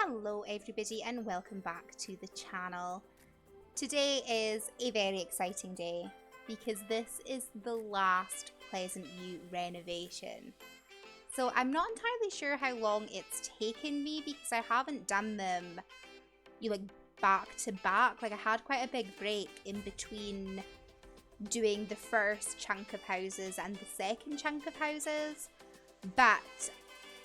Hello everybody and welcome back to the channel. Today is a very exciting day because this is the last Pleasantview renovation. So I'm not entirely sure how long it's taken me because I haven't done them back to back. I had quite a big break in between doing the first chunk of houses and the second chunk of houses, but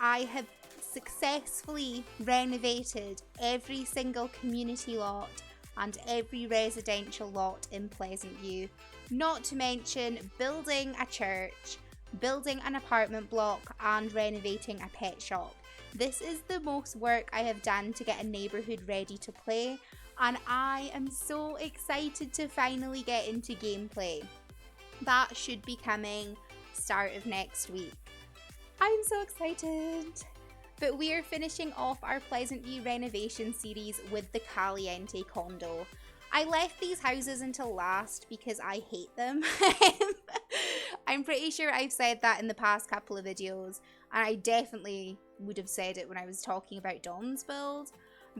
I have successfully renovated every single community lot and every residential lot in Pleasantview, not to mention building a church, building an apartment block and renovating a pet shop. This is the most work I have done to get a neighbourhood ready to play, and I am so excited to finally get into gameplay. That should be coming start of next week. I'm so excited! But we are finishing off our Pleasantview renovation series with the Caliente Condo. I left these houses until last because I hate them. I'm pretty sure I've said that in the past couple of videos, and I definitely would have said it when I was talking about Dawn's build.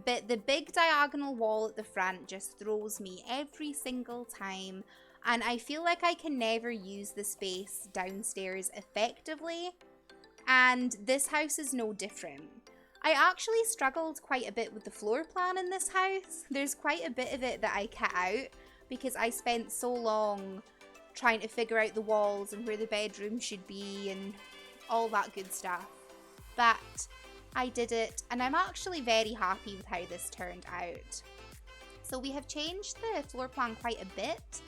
But the big diagonal wall at the front just throws me every single time, and I feel like I can never use the space downstairs effectively. And this house is no different. I actually struggled quite a bit with the floor plan in this house. There's quite a bit of it that I cut out because I spent so long trying to figure out the walls and where the bedroom should be and all that good stuff. But I did it, and I'm actually very happy with how this turned out. So we have changed the floor plan quite a bit.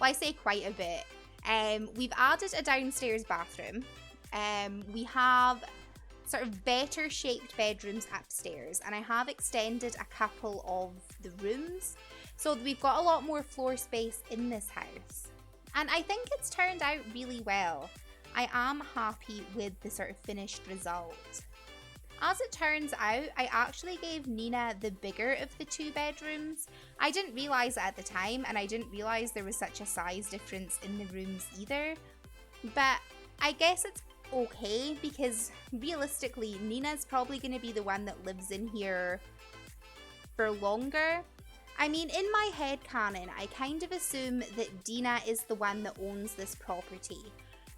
Well, I say quite a bit. We've added a downstairs bathroom. We have sort of better shaped bedrooms upstairs, and I have extended a couple of the rooms, so we've got a lot more floor space in this house, and I think it's turned out really well. I am happy with the sort of finished result. As it turns out, I actually gave Nina the bigger of the two bedrooms. I didn't realise it at the time, and I didn't realise there was such a size difference in the rooms either, but I guess it's okay because realistically Nina's probably going to be the one that lives in here for longer. I mean, in my headcanon, I kind of assume that Dina is the one that owns this property.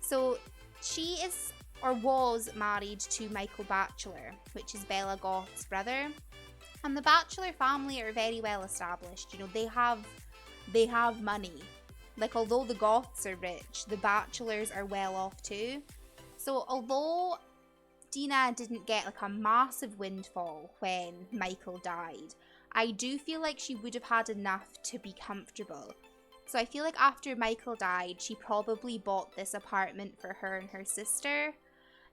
So she is or was married to Michael Batchelor, which is Bella Goth's brother, and the Batchelor family are very well established. You know, they have money. Although the Goths are rich, the Batchelors are well off too. So although Dina didn't get a massive windfall when Michael died, I do feel like she would have had enough to be comfortable. So I feel like after Michael died, she probably bought this apartment for her and her sister.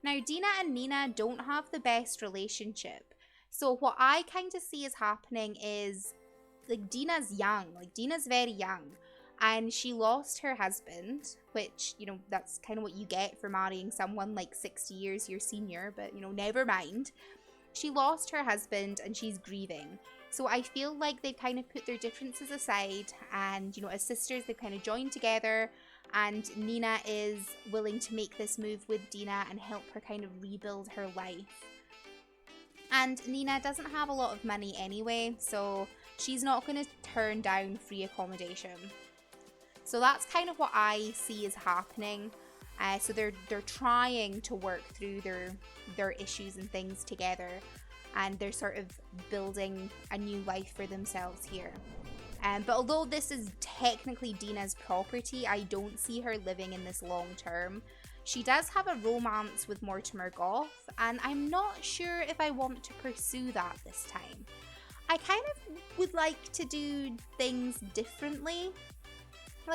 Now, Dina and Nina don't have the best relationship. So what I kind of see is happening is, Dina's young. Dina's very young. And she lost her husband, which, you know, that's kind of what you get for marrying someone 60 years your senior, but, you know, never mind. She lost her husband and she's grieving. So I feel like they've kind of put their differences aside and, you know, as sisters, they've kind of joined together, and Nina is willing to make this move with Dina and help her kind of rebuild her life. And Nina doesn't have a lot of money anyway, so she's not going to turn down free accommodation. So that's kind of what I see is happening. So they're trying to work through their issues and things together, and they're sort of building a new life for themselves here. But although this is technically Dina's property, I don't see her living in this long term. She does have a romance with Mortimer Goth, and I'm not sure if I want to pursue that this time. I kind of would like to do things differently.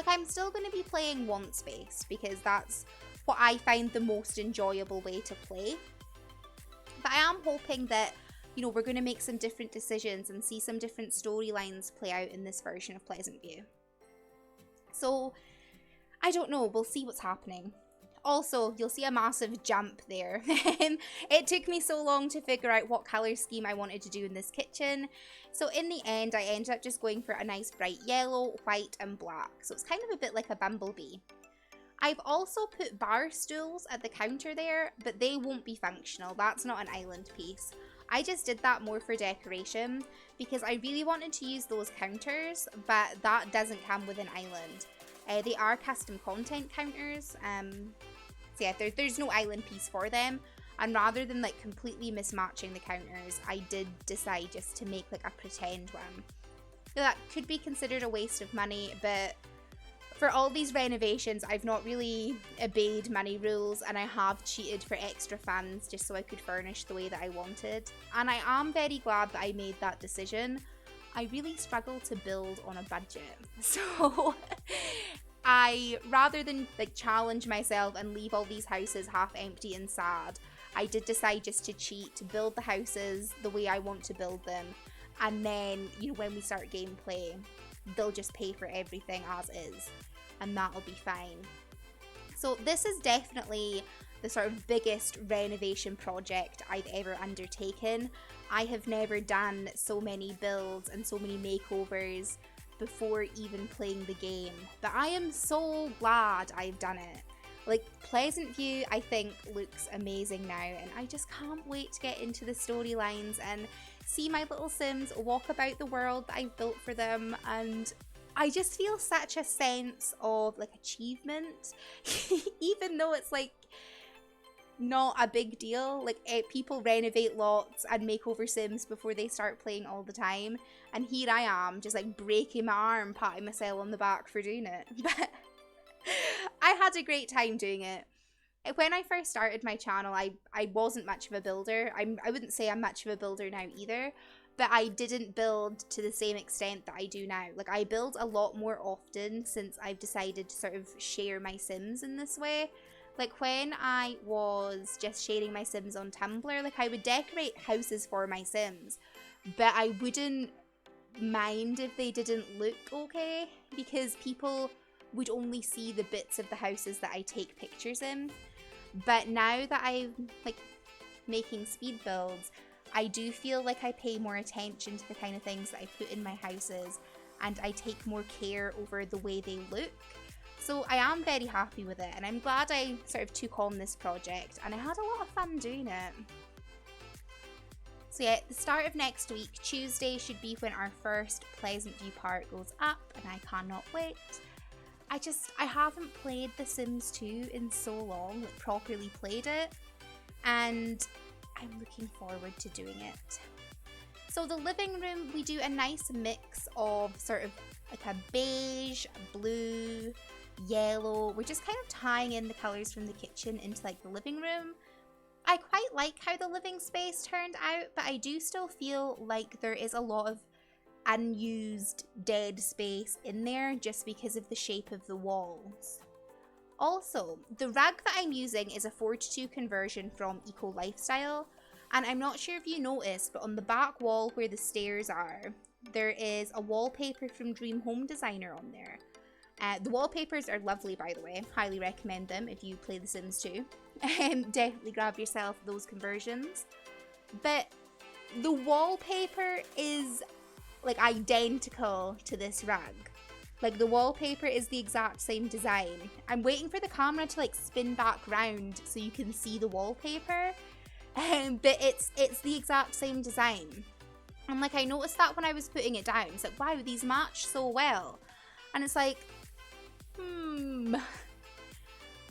I'm still going to be playing once based because that's what I find the most enjoyable way to play. But I am hoping that, you know, we're going to make some different decisions and see some different storylines play out in this version of Pleasantview. So, I don't know, we'll see what's happening. Also, you'll see a massive jump there. It took me so long to figure out what colour scheme I wanted to do in this kitchen. So in the end, I ended up just going for a nice bright yellow, white and black. So it's kind of a bit like a bumblebee. I've also put bar stools at the counter there, but they won't be functional. That's not an island piece. I just did that more for decoration because I really wanted to use those counters, but that doesn't come with an island. They are custom content counters, so yeah, there's no island piece for them. And rather than like completely mismatching the counters, I did decide just to make like a pretend one. So that could be considered a waste of money, but for all these renovations, I've not really obeyed money rules, and I have cheated for extra funds just so I could furnish the way that I wanted. And I am very glad that I made that decision. I really struggle to build on a budget. So rather than like challenge myself and leave all these houses half empty and sad, I did decide just to cheat, to build the houses the way I want to build them. And then, you know, when we start gameplay, they'll just pay for everything as is. And that'll be fine. So this is definitely the sort of biggest renovation project I've ever undertaken. I have never done so many builds and so many makeovers before even playing the game. But I am so glad I've done it. Like, Pleasantview, I think, looks amazing now, and I just can't wait to get into the storylines and see my little Sims walk about the world that I've built for them, and I just feel such a sense of, like, achievement, even though it's, like, not a big deal. Like, people renovate lots and make over Sims before they start playing all the time, and here I am, just, like, breaking my arm, patting myself on the back for doing it, but I had a great time doing it. When I first started my channel, I wasn't much of a builder. I wouldn't say I'm much of a builder now either, but I didn't build to the same extent that I do now. Like, I build a lot more often since I've decided to sort of share my Sims in this way. Like, when I was just sharing my Sims on Tumblr, like, I would decorate houses for my Sims, but I wouldn't mind if they didn't look okay, because people would only see the bits of the houses that I take pictures in. But now that I'm like making speed builds, I do feel like I pay more attention to the kind of things that I put in my houses, and I take more care over the way they look. So I am very happy with it, and I'm glad I sort of took on this project, and I had a lot of fun doing it. So yeah, the start of next week, Tuesday, should be when our first Pleasantview part goes up, and I cannot wait. I haven't played The Sims 2 in so long, like properly played it, and I'm looking forward to doing it. So the living room, we do a nice mix of sort of like a beige, blue, yellow. We're just kind of tying in the colours from the kitchen into like the living room. I quite like how the living space turned out, but I do still feel like there is a lot of unused dead space in there just because of the shape of the walls. Also, the rug that I'm using is a 4:2 conversion from Eco Lifestyle, and I'm not sure if you noticed, but on the back wall where the stairs are, there is a wallpaper from Dream Home Designer on there. The wallpapers are lovely, by the way. Highly recommend them if you play The Sims 2. Definitely grab yourself those conversions. But the wallpaper is like identical to this rug. Like, the wallpaper is the exact same design. I'm waiting for the camera to like spin back round so you can see the wallpaper, but it's the exact same design. And like, I noticed that when I was putting it down. It's like, wow, these match so well. And it's like,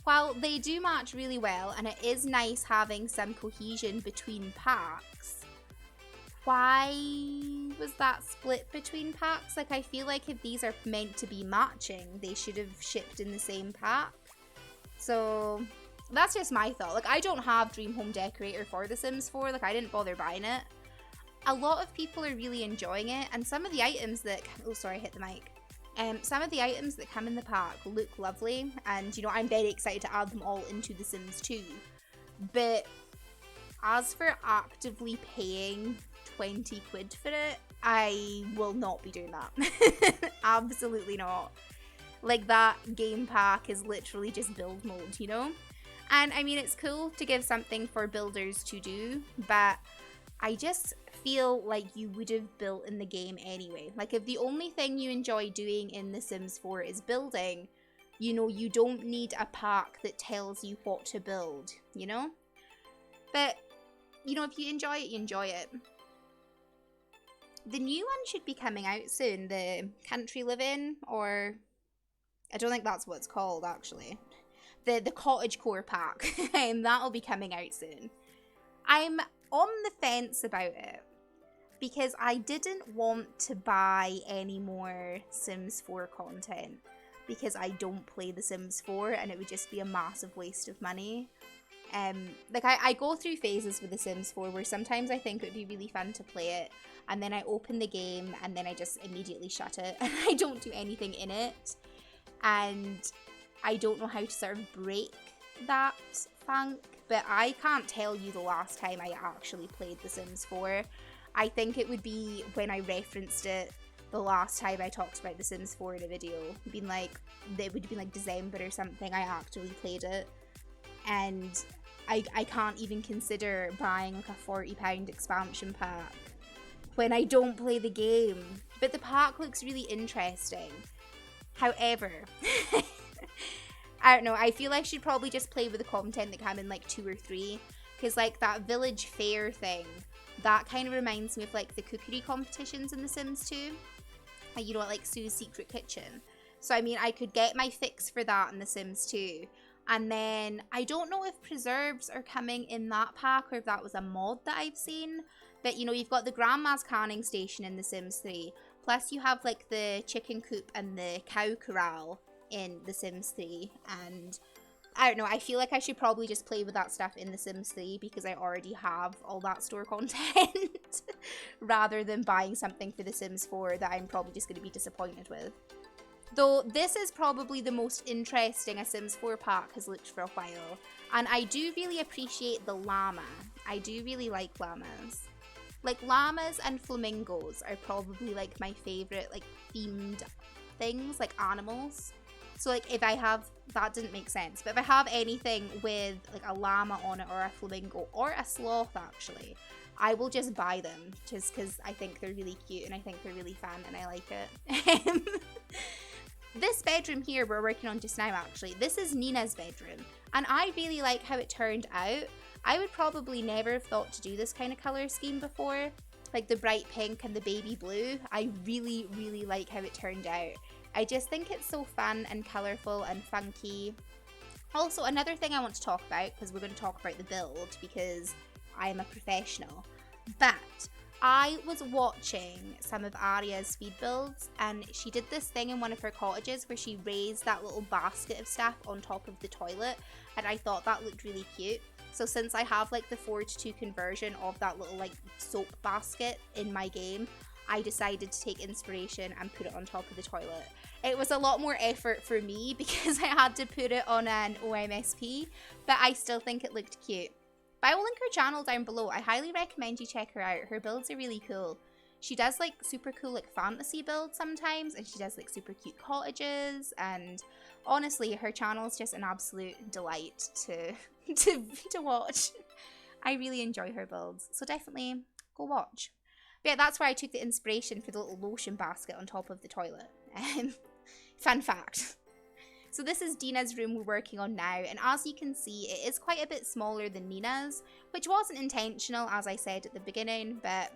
while they do match really well, and it is nice having some cohesion between packs, why was that split between packs? Like, I feel like if these are meant to be matching, they should have shipped in the same pack. So that's just my thought. Like, I don't have Dream Home Decorator for The Sims 4. Like, I didn't bother buying it. A lot of people are really enjoying it, and some of the items that... Oh, sorry, I hit the mic. Some of the items that come in the pack look lovely, and, you know, I'm very excited to add them all into The Sims 2. But as for actively paying 20 quid for it, I will not be doing that. Absolutely not. Like, that game pack is literally just build mode, you know? And I mean, it's cool to give something for builders to do, but I just feel like you would have built in the game anyway. Like, if the only thing you enjoy doing in The Sims 4 is building, you know, you don't need a pack that tells you what to build, you know? But you know, if you enjoy it, you enjoy it. The new one should be coming out soon, the Country Living, or I don't think that's what it's called, actually. The Cottagecore pack, and that'll be coming out soon. I'm on the fence about it, because I didn't want to buy any more Sims 4 content, because I don't play The Sims 4, and it would just be a massive waste of money. Like, I go through phases with The Sims 4 where sometimes I think it would be really fun to play it, and then I open the game, and then I just immediately shut it, and I don't do anything in it, and I don't know how to sort of break that funk, but I can't tell you the last time I actually played The Sims 4. I think it would be when I referenced it the last time I talked about The Sims 4 in a video. It would have been like December or something I actually played it. And I can't even consider buying like a £40 expansion pack when I don't play the game. But the pack looks really interesting. However, I don't know, I feel I should probably just play with the content that came in like 2 or 3. Because like that village fair thing, that kind of reminds me of like the cookery competitions in The Sims 2. You know, like Sue's Secret Kitchen. So I mean, I could get my fix for that in The Sims 2. And then I don't know if preserves are coming in that pack or if that was a mod that I've seen. But you know, you've got the grandma's canning station in The Sims 3. Plus you have like the chicken coop and the cow corral in The Sims 3. And I don't know, I feel like I should probably just play with that stuff in The Sims 3 because I already have all that store content rather than buying something for The Sims 4 that I'm probably just going to be disappointed with. Though this is probably the most interesting a Sims 4 pack has looked for a while. And I do really appreciate the llama. I do really like llamas. Like llamas and flamingos are probably like my favourite like themed things, like animals. So like if I have, that didn't make sense, but if I have anything with like a llama on it or a flamingo or a sloth actually, I will just buy them just because I think they're really cute and I think they're really fun and I like it. This bedroom here we're working on just now actually, this is Nina's bedroom and I really like how it turned out. I would probably never have thought to do this kind of colour scheme before, like the bright pink and the baby blue. I really, really like how it turned out. I just think it's so fun and colourful and funky. Also, another thing I want to talk about, because we're going to talk about the build, because I am a professional, but I was watching some of Aria's speed builds, and she did this thing in one of her cottages where she raised that little basket of stuff on top of the toilet, and I thought that looked really cute. So since I have like the 4:2 conversion of that little like soap basket in my game, I decided to take inspiration and put it on top of the toilet. It was a lot more effort for me because I had to put it on an OMSP, but I still think it looked cute. But I will link her channel down below. I highly recommend you check her out. Her builds are really cool. She does like super cool like fantasy builds sometimes, and she does like super cute cottages, and honestly her channel is just an absolute delight to watch. I really enjoy her builds, so definitely go watch. But yeah, that's where I took the inspiration for the little lotion basket on top of the toilet. Fun fact. So this is Dina's room we're working on now, and as you can see, it is quite a bit smaller than Nina's, which wasn't intentional, as I said at the beginning, but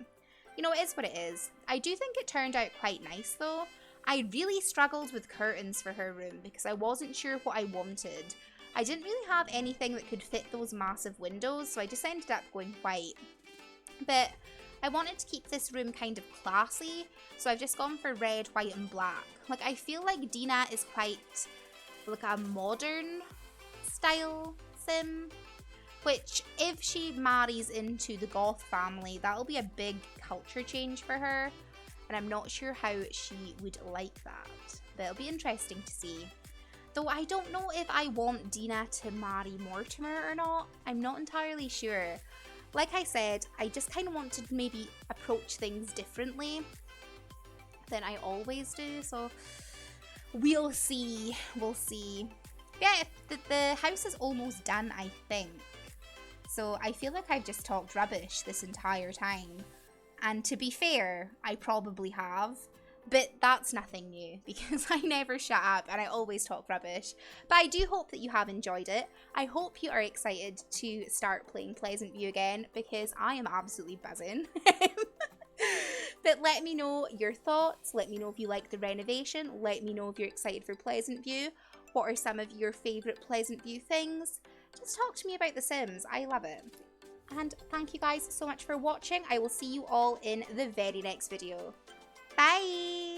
you know, it is what it is. I do think it turned out quite nice though. I really struggled with curtains for her room because I wasn't sure what I wanted. I didn't really have anything that could fit those massive windows, so I just ended up going white. But I wanted to keep this room kind of classy, so I've just gone for red, white and black. Like, I feel like Dina is quite like a modern style sim, which if she marries into the goth family, that'll be a big culture change for her, and I'm not sure how she would like that, but it'll be interesting to see. Though I don't know if I want Dina to marry Mortimer or not. I'm not entirely sure. Like I said, I just kind of want to maybe approach things differently than I always do, so we'll see. We'll see. Yeah, the house is almost done, I think. So I feel like I've just talked rubbish this entire time. And to be fair, I probably have. But that's nothing new because I never shut up and I always talk rubbish. But I do hope that you have enjoyed it. I hope you are excited to start playing Pleasantview again because I am absolutely buzzing. But let me know your thoughts. Let me know if you like the renovation. Let me know if you're excited for Pleasantview. What are some of your favourite Pleasantview things? Just talk to me about The Sims. I love it. And thank you guys so much for watching. I will see you all in the very next video. Bye!